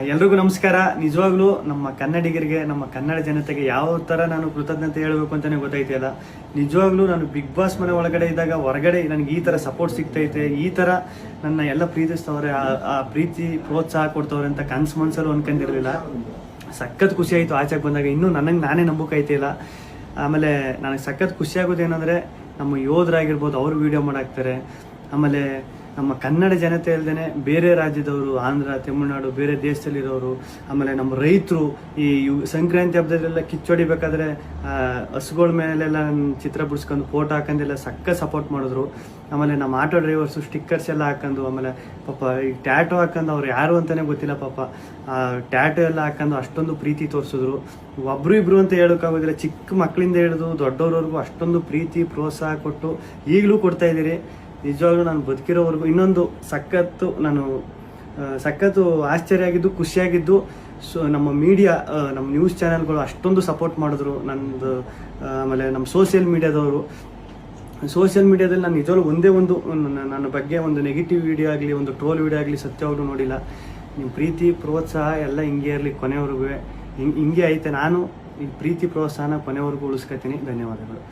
ಎಲ್ರಿಗೂ ನಮಸ್ಕಾರ. ನಿಜವಾಗ್ಲೂ ನಮ್ಮ ಕನ್ನಡಿಗರಿಗೆ, ನಮ್ಮ ಕನ್ನಡ ಜನತೆಗೆ ಯಾವ ತರ ನಾನು ಕೃತಜ್ಞತೆ ಹೇಳಬೇಕು ಅಂತಾನೆ ಗೊತ್ತಾಯ್ತಿಲ್ಲ. ನಿಜವಾಗ್ಲೂ ನಾನು ಬಿಗ್ ಬಾಸ್ ಮನೆ ಒಳಗಡೆ ಇದ್ದಾಗ ಹೊರಗಡೆ ನನಗೆ ಈ ತರ ಸಪೋರ್ಟ್ ಸಿಗ್ತೈತೆ, ಈ ತರ ನನ್ನ ಎಲ್ಲ ಪ್ರೀತಿಸ್ತವ್ರೆ, ಆ ಪ್ರೀತಿ ಪ್ರೋತ್ಸಾಹ ಕೊಡ್ತವ್ರೆ ಅಂತ ಮನ್ಸಲ್ಲೂ ಅನ್ಕೊಂಡಿರ್ಲಿಲ್ಲ. ಸಖತ್ ಖುಷಿ ಆಯ್ತು ಆಚೆಗೆ ಬಂದಾಗ. ಇನ್ನೂ ನನಗೆ ನಾನೇ ನಂಬಕಾಯ್ತಿಲ್ಲ. ಆಮೇಲೆ ನನಗೆ ಸಖತ್ ಖುಷಿ ಆಗೋದೇನೆಂದ್ರೆ, ನಮ್ಮ ಯೋಧರಾಗಿರ್ಬೋದು ಅವರು ವಿಡಿಯೋ ಮಾಡಾಕ್ತಾರೆ. ಆಮೇಲೆ ನಮ್ಮ ಕನ್ನಡ ಜನತೆ ಅಲ್ಲದೆ ಬೇರೆ ರಾಜ್ಯದವರು, ಆಂಧ್ರ, ತಮಿಳುನಾಡು, ಬೇರೆ ದೇಶದಲ್ಲಿರೋರು, ಆಮೇಲೆ ನಮ್ಮ ರೈತರು ಈ ಸಂಕ್ರಾಂತಿ ಹಬ್ಬದಲ್ಲೆಲ್ಲ ಕಿಚ್ಚೊಡಿಬೇಕಾದ್ರೆ ಹಸುಗಳ ಮೇಲೆಲ್ಲ ಚಿತ್ರ ಬಿಡಿಸ್ಕೊಂಡು ಫೋಟೋ ಹಾಕೊಂಡೆಲ್ಲ ಸಪೋರ್ಟ್ ಮಾಡಿದ್ರು. ಆಮೇಲೆ ನಮ್ಮ ಆಟೋ ಡ್ರೈವರ್ಸು ಸ್ಟಿಕ್ಕರ್ಸ್ ಎಲ್ಲ ಹಾಕೊಂಡು, ಆಮೇಲೆ ಪಾಪ ಈ ಟ್ಯಾಟೋ ಹಾಕೊಂಡು, ಅವ್ರು ಯಾರು ಅಂತಲೇ ಗೊತ್ತಿಲ್ಲ ಪಾಪ, ಟ್ಯಾಟೋ ಎಲ್ಲ ಹಾಕೊಂಡು ಅಷ್ಟೊಂದು ಪ್ರೀತಿ ತೋರಿಸಿದ್ರು. ಒಬ್ರು ಇಬ್ರು ಅಂತ ಹೇಳೋಕ್ಕಾಗೋದಿಲ್ಲ, ಚಿಕ್ಕ ಮಕ್ಕಳಿಂದ ಹಿಡಿದು ದೊಡ್ಡವ್ರವರೆಗೂ ಅಷ್ಟೊಂದು ಪ್ರೀತಿ ಪ್ರೋತ್ಸಾಹ ಕೊಟ್ಟು ಈಗಲೂ ಕೊಡ್ತಾ ಇದ್ದೀರಿ. ನಿಜವಾಗ್ಲೂ ನಾನು ಬದುಕಿರೋವರೆಗೂ ಇನ್ನೊಂದು ಸಖತ್ತು ಆಶ್ಚರ್ಯ ಆಗಿದ್ದು, ಖುಷಿಯಾಗಿದ್ದು. ನಮ್ಮ ಮೀಡಿಯಾ, ನಮ್ಮ ನ್ಯೂಸ್ ಚಾನೆಲ್ಗಳು ಅಷ್ಟೊಂದು ಸಪೋರ್ಟ್ ಮಾಡಿದ್ರು ನಂದು. ಆಮೇಲೆ ನಮ್ಮ ಸೋಷಿಯಲ್ ಮೀಡಿಯಾದಲ್ಲಿ ನಾನು ನಿಜವಾಗ್ಲೂ ಒಂದೇ ಒಂದು ನನ್ನ ಬಗ್ಗೆ ಒಂದು ನೆಗೆಟಿವ್ ವಿಡಿಯೋ ಆಗಲಿ, ಒಂದು ಟ್ರೋಲ್ ವಿಡಿಯೋ ಆಗಲಿ ಸತ್ಯವಾಗ್ಲೂ ನೋಡಿಲ್ಲ. ನಿಮ್ಮ ಪ್ರೀತಿ ಪ್ರೋತ್ಸಾಹ ಎಲ್ಲ ಹಿಂಗೆ ಇರಲಿ ಕೊನೆವರೆಗೂ. ಹಿಂಗೆ ಐತೆ. ನಾನು ಈ ಪ್ರೀತಿ ಪ್ರೋತ್ಸಾಹನ ಕೊನೆವರೆಗೂ ಉಳಿಸ್ಕೊತೀನಿ. ಧನ್ಯವಾದಗಳು.